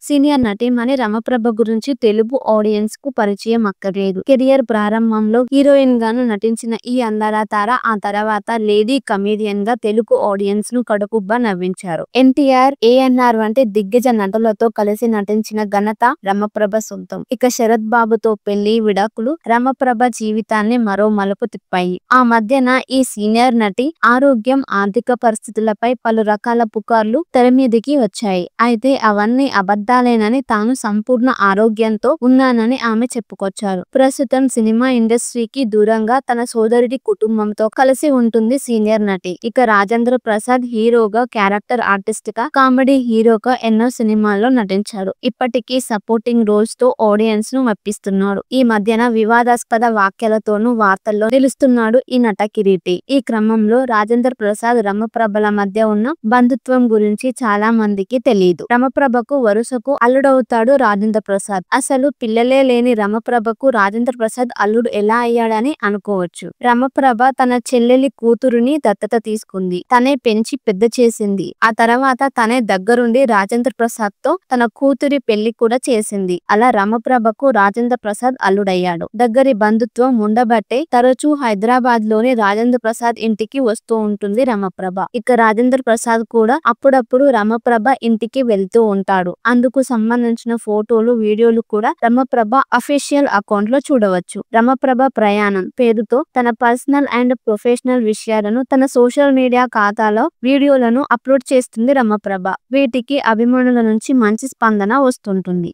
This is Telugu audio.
సీనియర్ నటీమణి రమప్రభ గురించి తెలుగు ఆడియన్స్ కు పరిచయం అక్కర్లేదు. కెరియర్ ప్రారంభంలో హీరోయిన్ గాను నటించిన ఈ అందాల తార ఆ తర్వాత లేడీ కమీడియన్ గా తెలుగు ఆడియన్స్ ను కడుపుబ్బా నవ్వించారు. ఎన్టీఆర్, ఏఎన్ఆర్ వంటి దిగ్గజ నటులతో కలిసి నటించిన ఘనత రమప్రభ సొంతం. ఇక శరత్ బాబుతో పెళ్లి, విడాకులు రమప్రభ జీవితాన్ని మరో మలుపు తిప్పాయి. ఆ మధ్యన ఈ సీనియర్ నటి ఆరోగ్యం, ఆర్థిక పరిస్థితులపై పలు రకాల పుకార్లు తెరమీదికి వచ్చాయి. అయితే అవన్నీ అబద్ధాలేనని, తాను సంపూర్ణ ఆరోగ్యంతో ఉన్నానని ఆమె చెప్పుకొచ్చారు. ప్రస్తుతం సినిమా ఇండస్ట్రీకి దూరంగా తన సోదరుడి కుటుంబంతో కలిసి ఉంటుంది సీనియర్ నటి. ఇక రాజేంద్ర ప్రసాద్ హీరోగా, క్యారెక్టర్ ఆర్టిస్ట్ గా, కామెడీ హీరోగా ఎన్నో సినిమాల్లో నటించారు. ఇప్పటికీ సపోర్టింగ్ రోల్స్ తో ఆడియన్స్ ను మెప్పిస్తున్నాడు. ఈ మధ్యన వివాదాస్పద వ్యాఖ్యలతోనూ వార్తల్లో నిలుస్తున్నాడు ఈ నట కిరీటి. ఈ క్రమంలో రాజేంద్ర ప్రసాద్, రమప్రభల మధ్య ఉన్న బంధుత్వం గురించి చాలా మందికి తెలియదు. రమప్రభకు వరుసకు అల్లుడవుతాడు రాజేంద్ర ప్రసాద్. అసలు పిల్లలే లేని రమప్రభకు రాజేంద్ర ప్రసాద్ అల్లుడు ఎలా అయ్యాడని అనుకోవచ్చు. రమప్రభ తన చెల్లెలి కూతురుని దత్తత తీసుకుంది. తనే పెంచి పెద్ద చేసింది. ఆ తర్వాత తనే దగ్గరుండి రాజేంద్ర ప్రసాద్ తో తన కూతురి పెళ్లి కూడా చేసింది. అలా రమప్రభకు రాజేంద్ర ప్రసాద్ అల్లుడయ్యాడు. దగ్గరి బంధుత్వం ఉండబట్టే తరచూ హైదరాబాద్ లోని రాజేంద్ర ప్రసాద్ ఇంటికి వస్తూ ఉంటుంది రమప్రభ. ఇక రాజేంద్ర ప్రసాద్ కూడా అప్పుడప్పుడు రమప్రభ ఇంటికి వెళ్తూ ఉంటాడు. అందుకు సంబంధించిన ఫోటోలు, వీడియోలు కూడా రమప్రభ అఫీషియల్ అకౌంట్ లో చూడవచ్చు. రమప్రభ ప్రయాణం పేరుతో తన పర్సనల్ అండ్ ప్రొఫెషనల్ విషయాలను తన సోషల్ మీడియా ఖాతాలో వీడియోలను అప్లోడ్ చేస్తుంది రమప్రభ. వీటికి అభిమానుల నుంచి మంచి స్పందన వస్తుంటుంది.